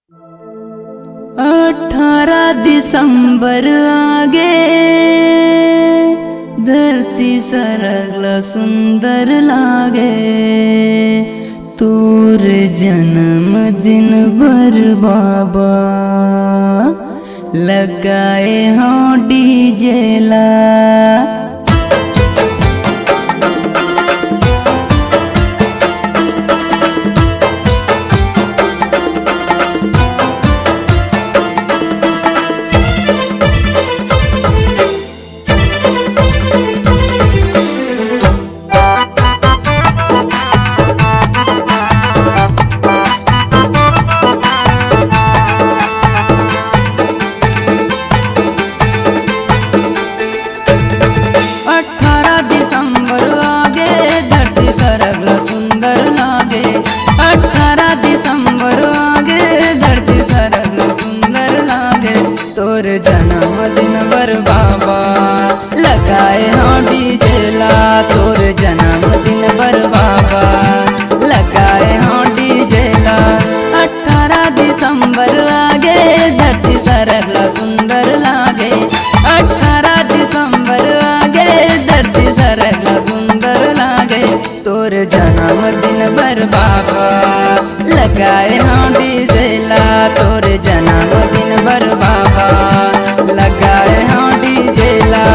18 दिसंबर आगे धरती सरगला सुंदर लागे। तोर जन्म दिन भर बाबा लगाए हाँ डीजे ला। 18 दिसंबर आगे धरती सरगला सुंदर लागे। 18 दिसंबर आगे धरती सरगला सुंदर लागे। तोर जन्म दिन बर बाबा लगाए हाँ डीजे ला। तोर जन्म दिन बर बाबा लगाए हाँ डीजे ला। 18 दिसंबर आगे धरती सरगला सुंदर लागे। 18 दिसंबर आगे धरती सरगला सुंदर लागे। तोर जन्म दिन बर बाबा लगाए हाँ डीजे ला। तोर जन्म दिन बर बाबा लगाए हाँ डीजे ला।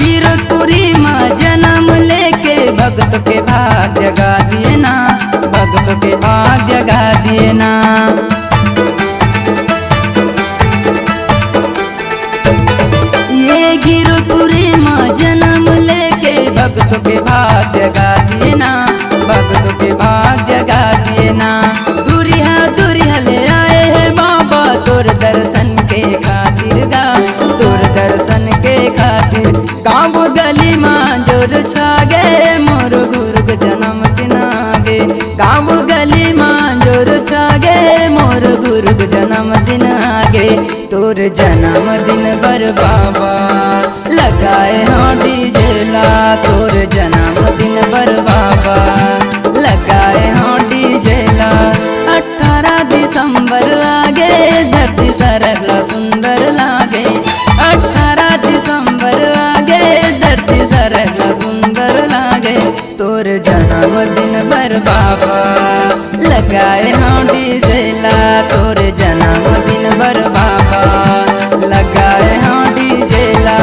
वीरपुरी माँ जन्म लेके भक्त के भाग जगा दिए ना। भक्त के भाग जगा दिए ना। ये गिरपुरी माँ जन्म लेके भक्त के भाग जगा दिए ना। भक्त के भाग जगा दिए ना। दूरिया ले आए हैं बाबा तोर दर्शन के खातिर गा। तोर दर्शन के खातिर गाँव गली माँ जोर छागे। मोर गुरु जन्म दिन आगे। गाँव गली माँ जोर छागे। मोर गुरु जन्म दिन आगे। तोर जन्म दिन बर बाबा लगाए हाँ डीजे ला। तोर जन्म दिन बर बाबा लगाए हाँ डीजे ला। 18 दिसंबर आगे धरती सरगला सुंदर लागे। 18 दिसंबर आगे धरती सरगला सुंदर लागे। तोर जन्म दिन बर बाबा लगाए हाँ डीजे ला। तोर जन्म दिन बर बाबा लगाए हाँ डीजे ला।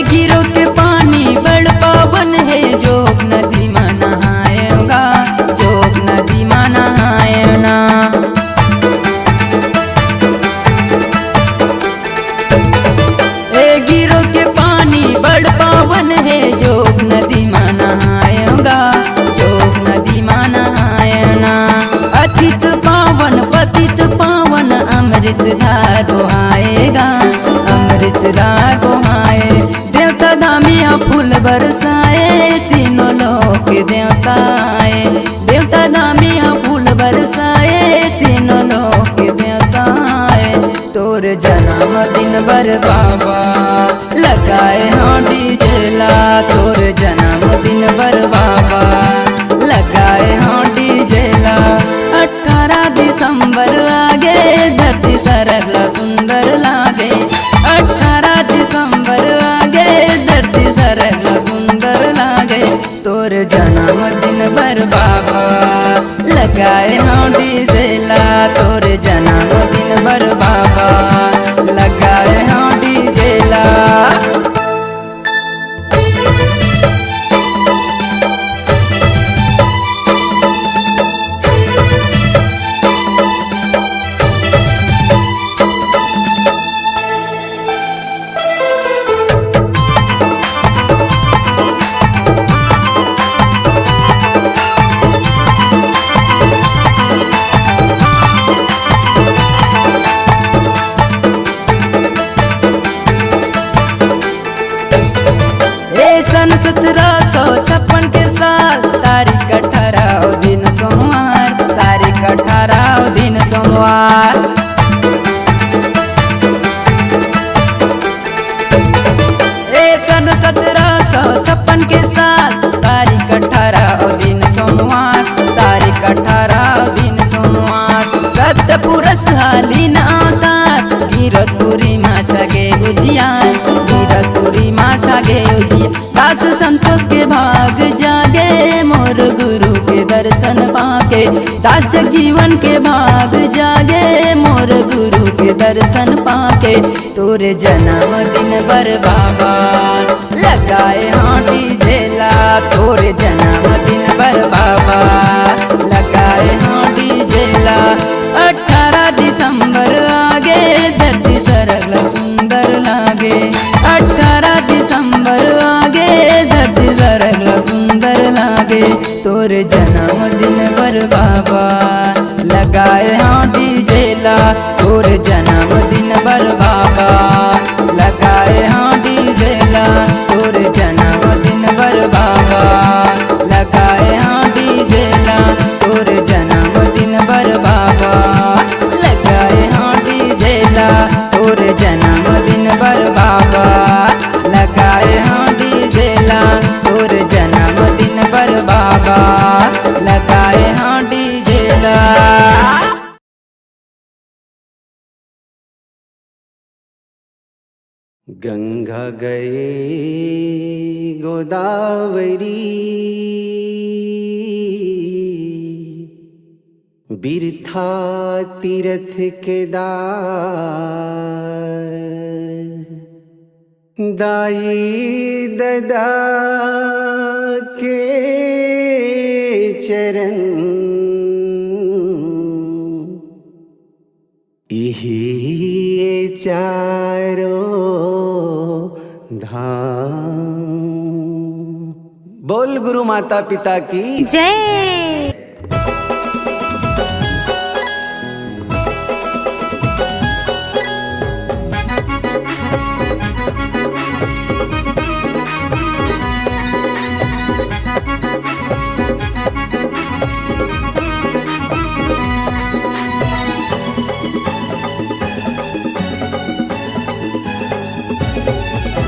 गिरो के पानी बड़ पावन है। जोग नदी में नहाएगा। जोग नदी में नहाए ना। गिरो के पानी बड़ पावन है। जोग नदी में नहाएगा। जोग नदी में नहाए ना। अतित पावन पतित पावन अमृत धारो आएगा। अमृत धारो आए। देवता दामिया फूल बरसाए। तीनों लोक देवता आए। देवता दामिया फूल बरसाए। तीनों लोक देवता आए। तोर जन्म दिन बर बाबा लगाए हाँ डीजे ला। तोर जन्म दिन बर बाबा लगाए हाँ डीजे ला। 18 दिसंबर आगे धरती सरगला सुंदर लागे। 18 दिसंबर आगे धरती सरगला सुंदर लागे। तो तोर जन्मदिन बर बाबा लगाए हाँ डीजे ला। तोर जन्मदिन बर बाबा लगाए हाँ डीजे ला। सन 1756 के साल तारीख 18 दिन सोमवार, तारीख 18 दिन सोमवार। सन 1756 के साल तारीख 18 दिन सोमवार, तारीख 18 दिन सोमवार। सत्य पुरुष हालीन अवतार गिरतपुरी माछा गे उजिया, गिरतपुरी माछा गे उजिया। दास संतोष के भाग जागे मोर गुरु के दर्शन पाके, दास जीवन के भाग जागे मोर गुरु के दर्शन पाके। तोरे जन्मदिन बर बाबा लगाए हाँ डीजे ला। तोरे जन्मदिन बर बाबा लगाए हाँ डीजे ला। 18 दिसंबर आगे धरती सरल सुंदर लागे, 18 दिसंबर आगे धरती सरल सुंदर लागे। तोरे जन्मदिन बर बाबा लगाए हाँ डीजे ला। तोरे जन्मदिन बर बाबा लगाए हाँ डीजे ला। तोरे जन्मदिन बर बाबा लगाए हाँ डीजे ला। तोरे जन्मदिन बर बाबा लगाए हाँ डीजे ला। तोरे जन्मदिन बर बाबा लगाए हाँ डीजे ला। तोरे जन्मदिन बर बाबा लगाए हाँ डीजे ला। गंगा गए गोदावरी बिरथा तीरथ केदार। दाई ददा के चरण यही चारों धाम। बोल गुरु माता पिता की जय।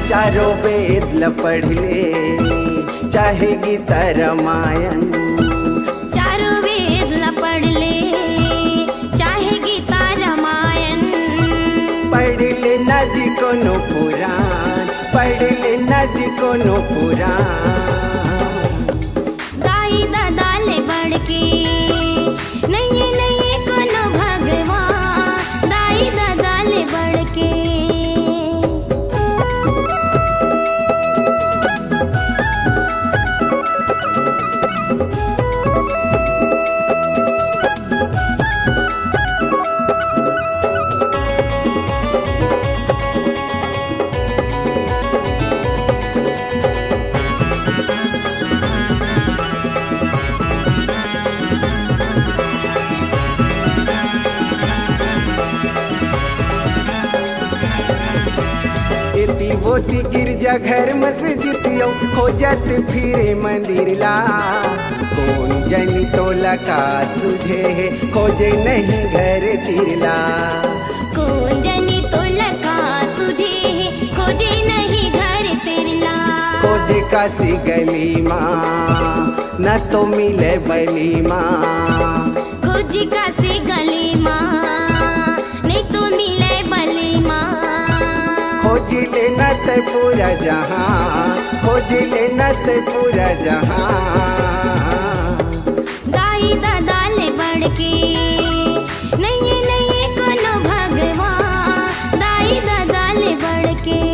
चारों वेद ल पढ़ ले चाहे गीता रामायण। चारों वेद ल पढ़ ले चाहे गीता रामायण। पढ़ ले न जी कोनो पुराण, पढ़ ले न जी कोनो पुराण। दाई दादा ले बढ़ के नहीं नहीं कोनो भगवान। दाई दादा ले बढ़ के होती गिरजा घर मस्जिदियों खोजत फिरे मंदिर ला। कौन जनी तोला का सुझे है खोजे नहीं घर तिरला। कौन जनी तोला का सुझे है खोजे नहीं घर तिरला। खोजे काशी गली माँ न तो मिले बली माँ। खोजे काशी गली माँ नहीं तो मिले बली माँ। खोज लेना ते पूरा जहां, खोज लेना ते पूरा जहां। दाई दादा ले बढ़ के नहीं नहीं कोनो भगवान, दाई दादा ले बढ़ के।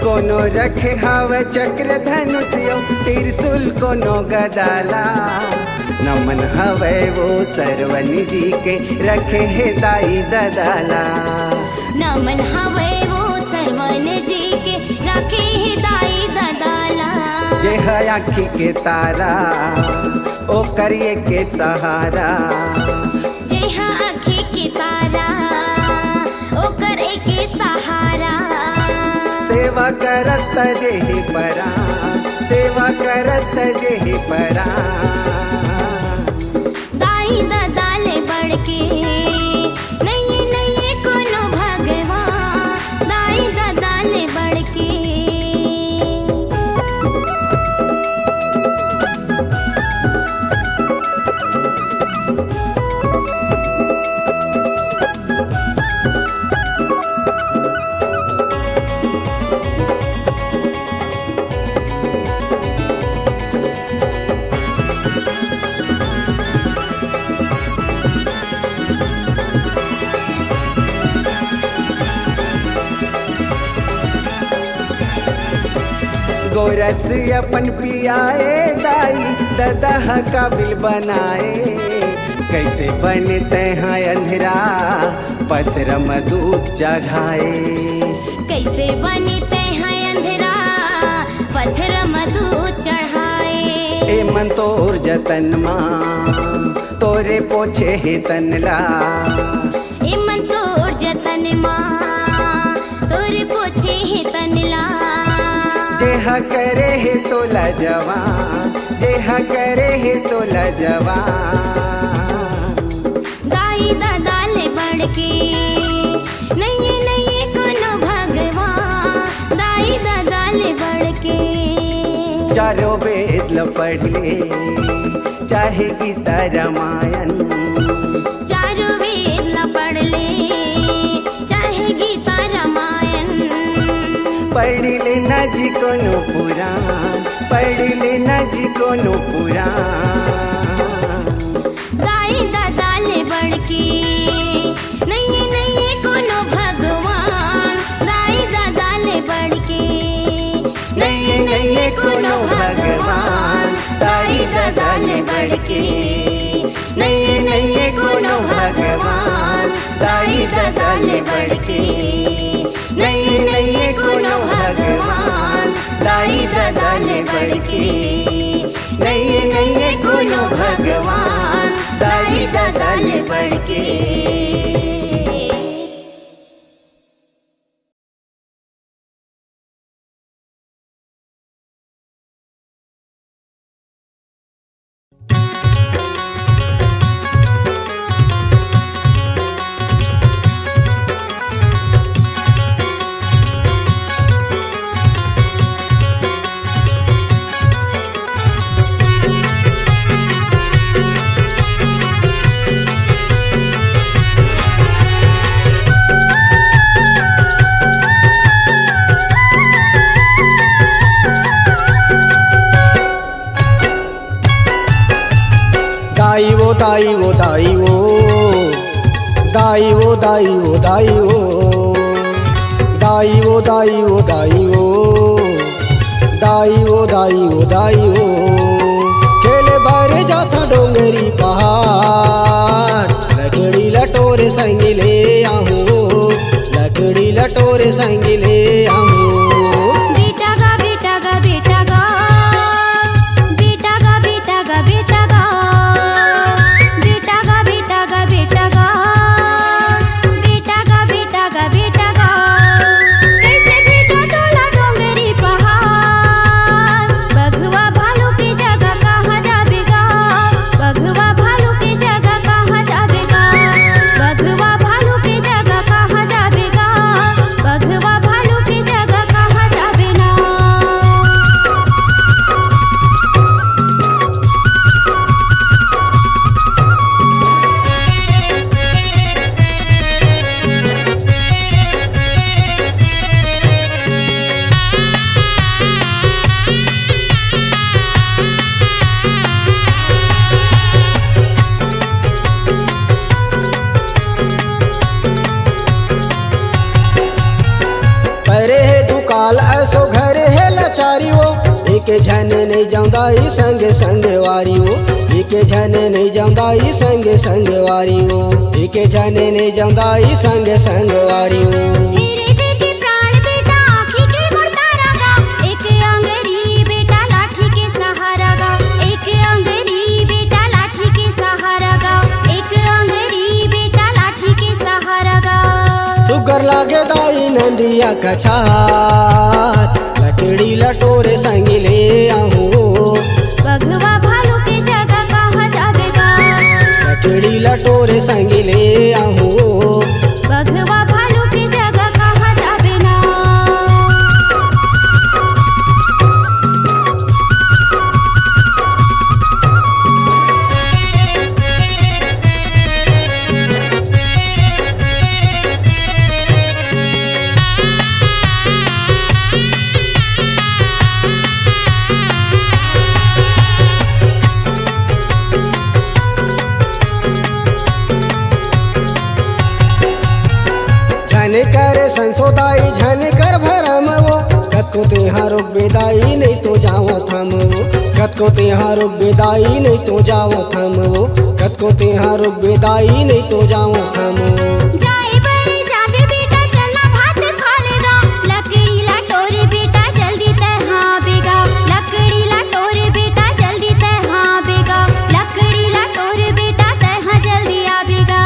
कोनो रखे हवे चक्र धनुष्यो त्रिशूल कोनो गदाला। नमन हवे वो सरवनी जी के रखे है दाई ददाला। नमन हवे वो सरवन जी के रखे है दाई ददाला। जे है आँखी के तारा ओ करिए के सहारा। जे है आँखी के तारा ओ करे के सहारा। सेवा करत जेहि परा, सेवा करत जेहि परा। दाई दादा ले बढ़ के नहीं नहीं कोनो भगवान, दाई दादा ले बढ़ के। गोरस अपन पियाए दाई ददह काबिल बनाए। कैसे बनते हैं अंधेरा पत्र में दूध जगाए। कैसे बनते हैं अंधेरा पत्थर मधु चढ़ाए। ए मन तोर जतन माँ तोरे पोछे है तनला। ए मन तोर जतन माँ तोरे पोछे है तनला। जेहा करे है तोला जवान, जेहा करे है तोला जवान। दाई दादा ले बढ़ के नहीं नहीं कोनो भगवान, दाई दादा ले बढ़ के। चारों वेद ल पढ़ ले चाहे गीता रामायण। चारों वेद ला पढ़ ले चाहे गीता रामायण। पढ़ ले ना जी कोनो पुराण, पढ़ ले ना जी कोनो पुराण। दाई दादा ले बढ़ के नहीं नहीं कोनो भगवान, दाई दादा ले बढ़ के। नहीं नहीं कोनो भगवान, दाई दादा ले बढ़ के। नहीं नहीं कोनो भगवान, दाई दादा ले बढ़ के। नहीं नहीं कोनो भगवान, दाई दादा ले बढ़ के। नहीं नहीं कोनो भगवान, दाई दादा ले बढ़ के। दाई वो दाई वो दाई वो दाई वो दाई वो दाई वो दाई वो दाई वो दाई वो दाई वो दाई वो दाई वो खेले बारे जाता डोंगरी पहाड़ लकड़ी लटोरे संग ले आहूँ लकड़ी लटोरे संग ले आहूँ बेटा गा बेटा गा बेटा गा बेटा गा बेटा गा बेटा गा बेटा गा बेटा गा बेटा गा बेटा गा बेटा गा बेटा गा एके झने नहीं जाऊंदाई संग संग वारियो एके झने नहीं जाऊंदाई संग संग वारियो एके झने नहीं जाऊंदाई संग संग वारियो हीरे बेटी प्राण बेटा आँखी के मुर्तारा गा एक अंगरी बेटा लाठी के सहारा गा एक अंगरी बेटा लाठी के सहारा गा एक अंगरी बेटा लाठी के सहारा गा सुगर लागे दाई नंदिया कछार लकड़ी लटोरे संग ले आहूं बघवा भालू के जगह कहाँ जावेगा लकड़ी लटोरे संग ले आहूं बघवा भालू के जगह कहाँ जावे ना झन कर संसोदाई झन कर भरम वो कत को तेहा रोक बेदाई नहीं तो जाओ थम वो कत को तेहा रोक बेदाई नहीं तो जाओ थम वो कत को तेहा रोक बेदाई नहीं तो जाओ थम वो जाए बरे जावे बेटा चलना भात खा लेगा लकड़ी ला टोरे बेटा जल्दी तय हाँ बेगा लकड़ी ला टोरे बेटा जल्दी तय हाँ बेगा लकड़ी ला टोरे बेटा तय हाँ जल्दी आवेगा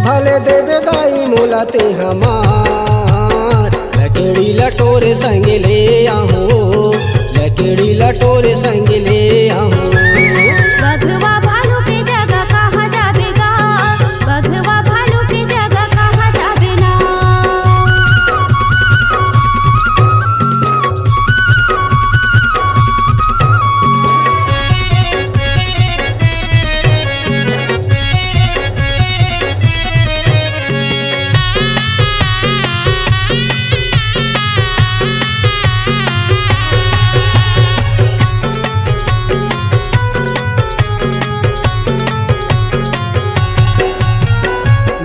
भले दे बेदाई मोला ते हमार लकड़ी लटोरे संग ले आहूं लकड़ी लटोरे संग ले आहूं बघवा भालू के जगह कहाँ जावेगा बघवा भालू के जगह कहाँ जावे ना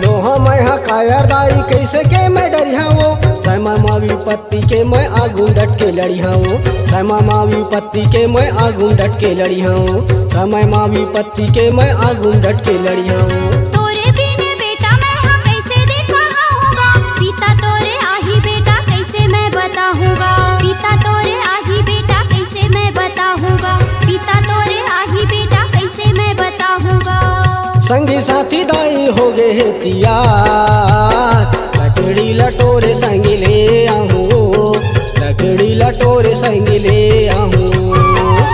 लोहा मैं हा कायर दाई कैसे के मैं डरिया वो सैमा मावी पत्ती के मैं आगू डट के लड़िया वो सैमा मावी पत्ती के मैं आगू डट के लड़िया वो समय मावी पत्ती के मैं आगू डट के लड़िया वो तोरे बिने बेटा मैं हाँ कैसे दिन पढ़ाऊंगा पिता तोरे आही बेटा कैसे मैं बताऊंगा पिता तोरे आही बेटा कैसे मैं बताऊंगा पिता तोरे आही बेटा कैसे मैं बताऊंगा संगी साथी दाई हो गए तियार लकड़ी लटोरे संग ले आहूं लकड़ी लटोरे संग ले आहूं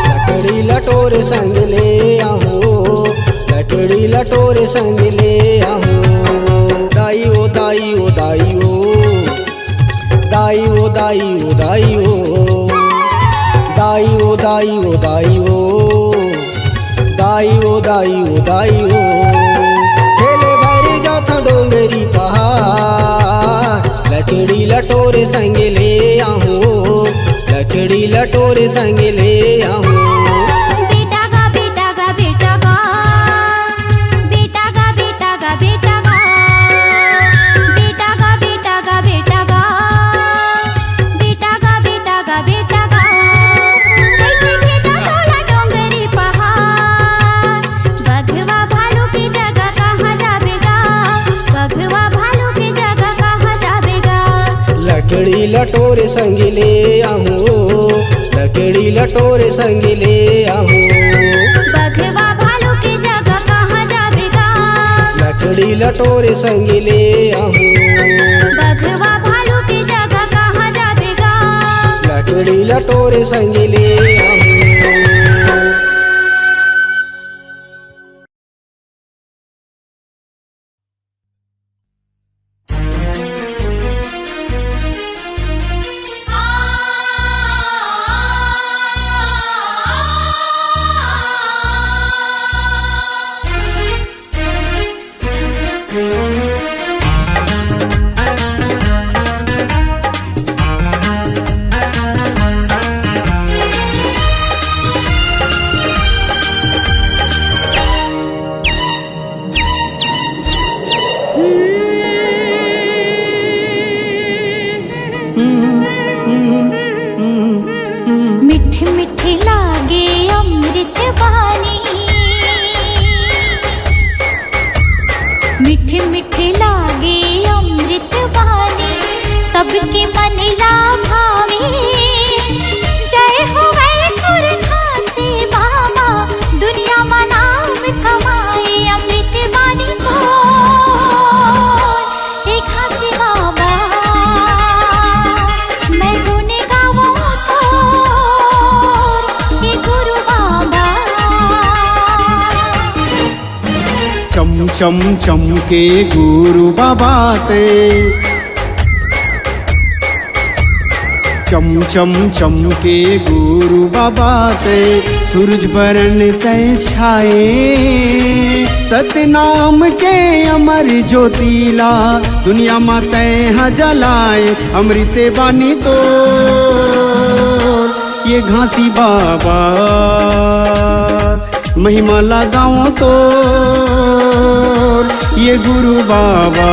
लकड़ी लटोरे संग ले आहूं लकड़ी लटोरे संग ले आहूं दाई ओ दाई ओ दाई ओ दाई ओ दाई ओ दाई ओ दाई ओ दाई ओ दाई ओ दाई ओ दाई ओ दाई ओ खेले भरी जाता डोंगरी पहाड़ लकड़ी लटोरे संग ले आहूं लकड़ी लटोरे संग ले आहूं बेटा गा बेटा गा बेटा गा बेटा गा बेटा गा बेटा गा बेटा गा बेटा गा बेटा गा बेटा गा बेटा गा बेटा गा कैसे भेजा तोला डोंगरी पहाड़ बघवा भालू की जगह कहाँ जावेगा बघवा भालू की जगह कहाँ जावेगा लकड़ी लटोरे संग ले आहूं लकड़ी लटोरे संग ले आहूं बघवा भालू की जगह कहाँ जावेगा लकड़ी लटोरे संग ले आहूं बघवा भालू की जगह कहाँ जावेगा लकड़ी लटोरे संग ले आहूं सबके मन ला भावे। जय हो गए पुरखा से बाबा, दुनिया में नाम कमाए। अमृत बानी को एक हासी बाबा, मैं गुण गाऊं तो ये गुरु बाबा। चम चम चमके गुरु बाबा ते, चम चम चमके गुरु बाबा ते, सूरज बरन तय छाए। सतनाम के अमर ज्योतिला, दुनिया में तय जलाए। अमृत बानी तो ये घासी बाबा, महिमा लगाओ तो ये गुरु बाबा।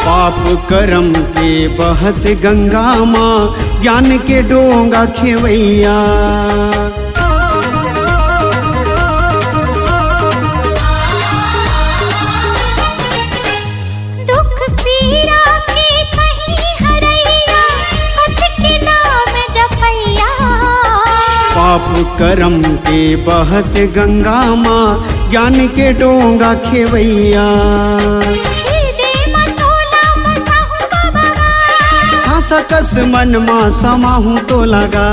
पाप करम के बहत गंगा माँ, ज्ञान के डोंगा खेवैया। दुख पीरा के कहीं हरैया, सत्य के नाम जपैया। पाप करम के बहत गंगा माँ, ज्ञान के डोंगा खेवैया। सकस मन मा समाहूं तो लगा,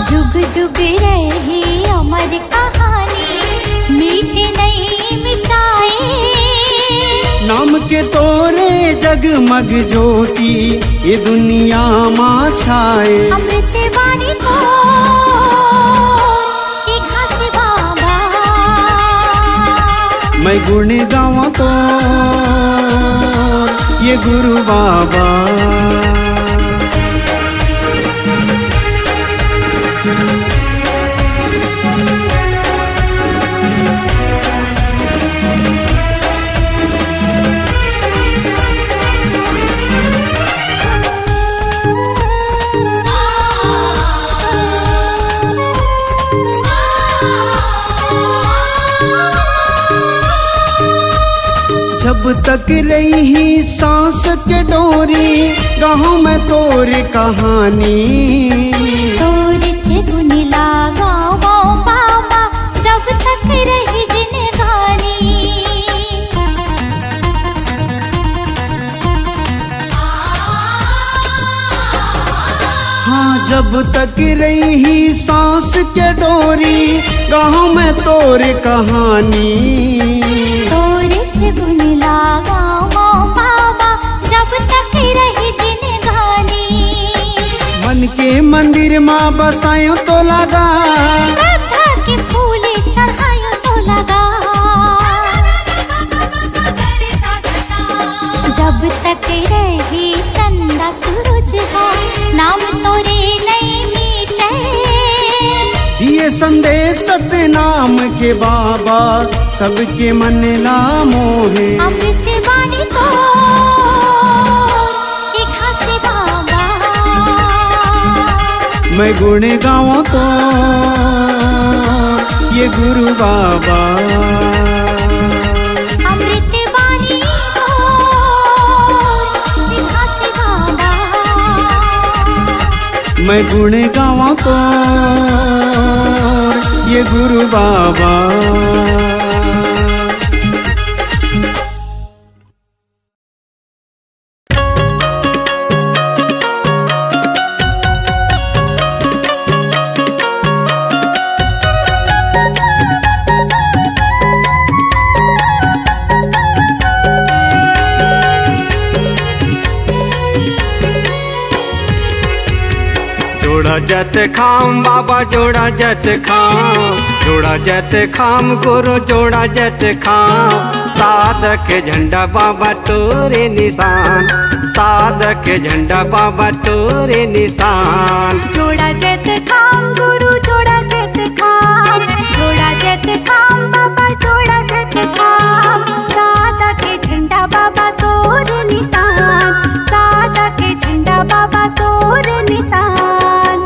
जुग जुग रहे अमर कहानी, मीठे नहीं मिटाए। नाम के तोरे जगमग ज्योति, ये दुनिया माँ छाए। अमृत बानी को एक हासी बाबा, मैं गुण गाऊं तो ये गुरु बाबा। जब तक रही सांस के डोरी, गाँव में तोर कहानी। तोर गुण लगाओ बाबा, जब तक रही जिंदगानी। हाँ जब तक रही सांस के डोरी, गाँव में तोर कहानी। गुण लगाओ बाबा, जब तक रही जिंदगानी। मन के मंदिर माँ बसायो तो लगा, श्रद्धा के फूल चढ़ायो तो लगा। जब तक रही चंदा सूरज हो, नाम तोरे नहीं मीटे। दिए संदेश सतनाम के बाबा, सबके मन ला मोहे। अमृत बानी तो एक हासी बाबा, मैं गुण गाऊं तो ये गुरु बाबा। अमृत बानी तो एक हासी बाबा, मैं गुण गाऊं तो ये गुरु बाबा। जोड़ा जत खाम बाबा, जोड़ा जत खाम, जोड़ा जत खाम गुरु जोड़ा जत खाम, साधक झंडा बाबा तोरे निशान, साधक झंडा बाबा तोरे निशान। जोड़ा जत खाम गुरु जोड़ा जत खाम, जोड़ा जत खाम बाबा जोड़ा जत खाम, सादा के झंडा बाबा तोर निशान, सादा के झंडा बाबा तोर निशान।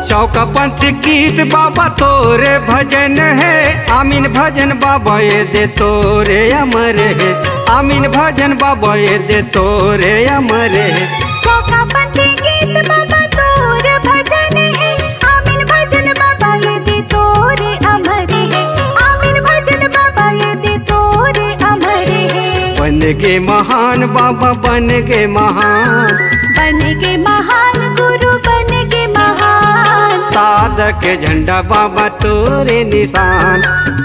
चौका पंथ गीत बाबा तोरे भजन है, आमीन भजन बाबा ये दे तोरे अमर है, आमीन भजन बाबा ये दे तोरे अमर है। चौका पंथ गीत बाबा तोर भजन है, आमीन भजन बाबा ये दे तोरे अमर है, आमीन भजन बाबा ये दे तोरे अमर है। बन गे महान बाबा बन गे महान, बन गे महान गुरु बन गे महान, साधक झंडा बाबा तोरे निशान,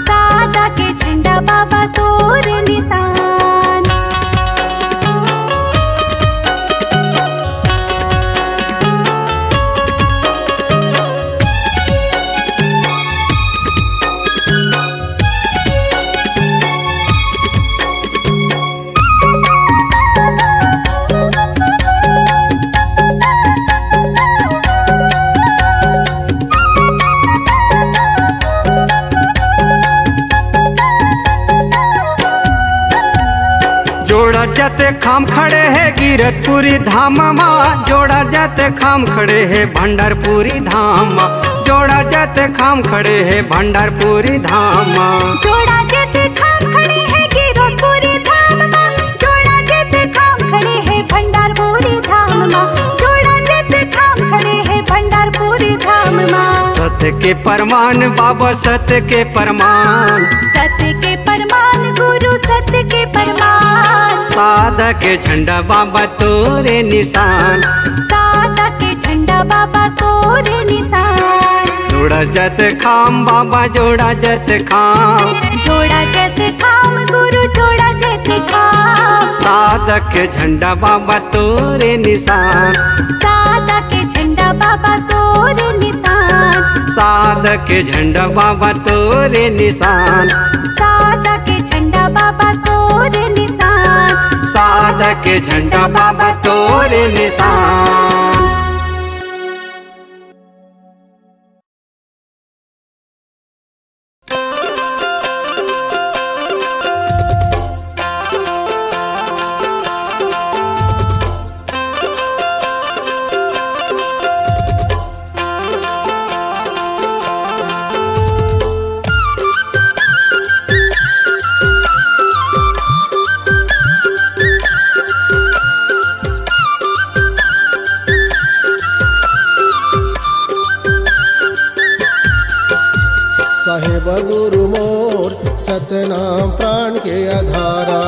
सादा के झंडा बाबा तोर निशान। जोड़ा जाते खाम खड़े है गिरतपुरी धाम माँ, जोड़ा जाते खाम खड़े है भंडारपुरी धाम, जोड़ा जाते खाम खड़े है भंडारपुरी धाम। जोड़ा जते खाम खड़े हैं गिरतपुरी धाम माँ, जोड़ा जते खाम खड़े हैं भंडारपुरी धाम माँ, जोड़ा जते खाम खड़े हैं भंडारपुरी धाम माँ। सत्य के परमान बाबा सत्य के परमान, सत्य के परमान गुरु सत्य के परमान, साधक झंडा बाबा तोरे निशान, सादा के झंडा बाबा तोर निशान। जोड़ा जत खाम बाबा जोड़ा जत खाम, जोड़ा जते खाम गुरु जोड़ा जते खाम, साधक झंडा बाबा तोरे निशान, सादा के झंडा बाबा तोर निशान, साधक झंडा बाबा तोरे निशान, सादा के झंडा बाबा तोर निशान, साधक झंडा बाबा तोरे निशान। साहेब गुरु मोर सतनाम प्राण के आधारा,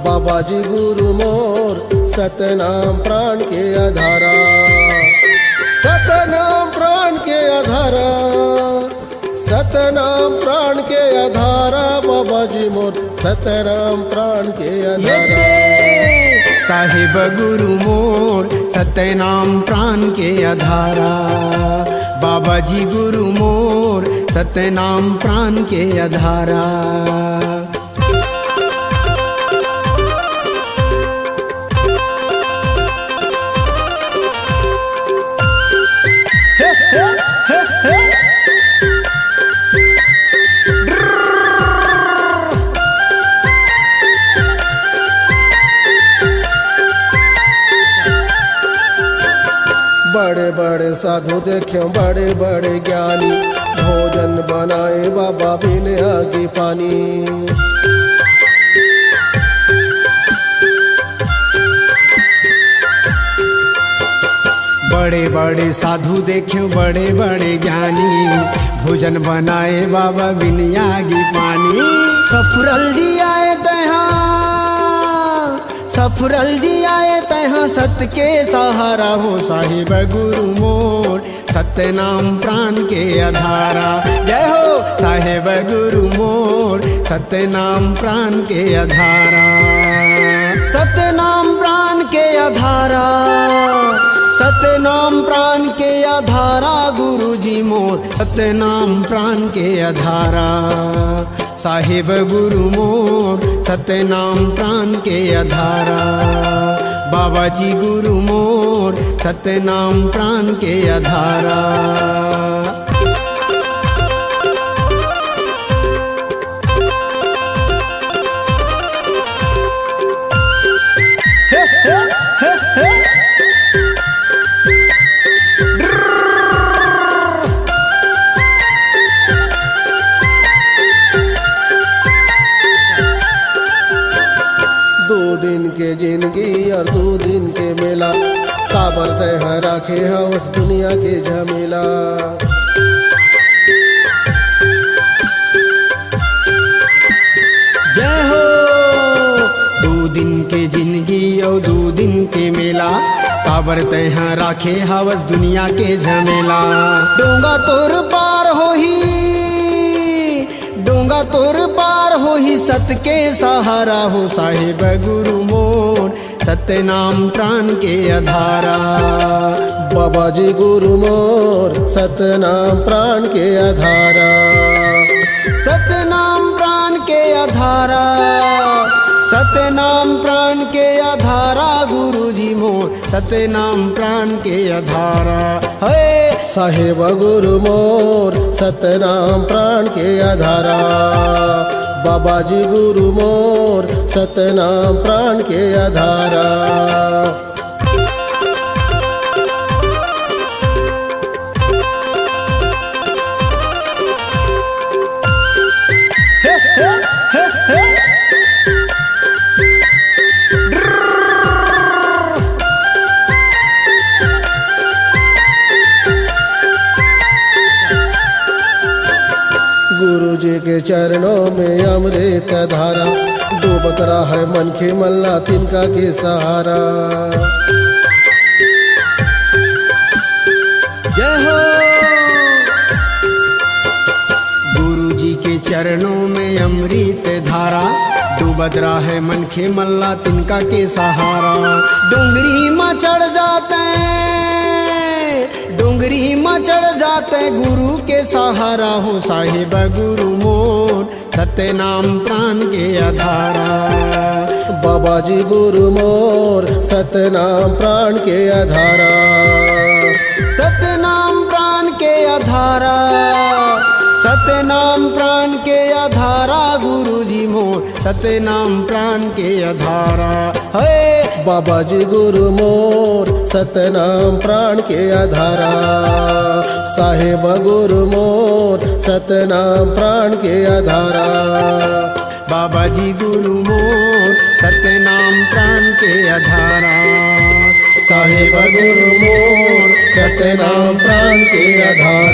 बाबा जी गुरु मोर सतनाम प्राण के आधारा, सतनाम प्राण के आधारा, सतनाम प्राण के आधारा, बाबा जी मोर सतनाम प्राण के आधारा। साहिब गुरु मोर सत्यनाम प्राण के आधारा, बाबा जी गुरु मोर सत्यनाम प्राण के आधारा। बड़े बड़े साधु देखे बड़े बड़े ज्ञानी, भोजन बनाए बाबा बिन आगे पानी। बड़े बड़े साधु देखे बड़े बड़े ज्ञानी, भोजन बनाए बाबा बिनियागी पानी। सफुरल जी आए तहाँ, सफुरल जी आए तहाँ, सत्य के सहारा हो साहिब गुरु मोर, सत्य नाम प्राण के आधारा। जय हो साहिब गुरु मोर, सत्य नाम प्राण के आधारा, सत्य नाम प्राण के आधारा, सत्य नाम प्राण के आधारा। गुरु जी मोर सत्य नाम प्राण के आधारा, साहिब गुरु मोर सत्य नाम प्राण के आधारा। बाबा जी गुरु मोर सत्य नाम प्राण के आधारा। दो दिन के जिंदगी और 2 दिन के मेला, काबर तय राखे है उस दुनिया के झमेला। जय हो 2 दिन के जिंदगी और 2 दिन के मेला, काबर तय राखे हवस दुनिया के झमेला। डोंगा तोर पार होही, डोंगा तोर पार होही, सत्य के सहारा हो साहिब गुरु मोर, सत्य नाम प्राण के आधारा। बाबा जी गुरु मोर सत्य नाम प्राण के आधारा, सत्य नाम प्राण के आधारा, सत्य नाम प्राण के आधारा। गुरु जी मोर सत्य नाम प्राण के आधारा। हे साहिब गुरु मोर सत्य नाम प्राण के आधारा। बाबा जी गुरु मोर सत्य नाम प्राण के आधारा। गुरु जी के चरणों में अमृत धारा, डूबत रहा है मन के मल्ला तिनका के सहारा। जय हो गुरु जी के चरणों में अमृत धारा, डूबत रहा है मन के मल्ला तिनका के सहारा। डोंगरी में चढ़ जाते, डोंगरी में चढ़ जाते, गुरु के सहारा हो साहिब गुरु मोर, सत्य नाम प्राण के आधारा। बाबा जी गुरु मोर सत्य नाम प्राण के आधारा, सत्य नाम प्राण के आधारा, सत्य नाम प्राण के आधारा। गुरु जी मोर सत्य नाम प्राण के आधारा। हे बाबा जी गुरु मोर सत्य नाम प्राण के आधारा। साहिब गुरु मोर सत्य नाम प्राण के आधारा। बाबा जी गुरु मोर सत्य नाम प्राण के आधारा। साहिब गुरु मोर सत्य नाम प्राण के आधारा।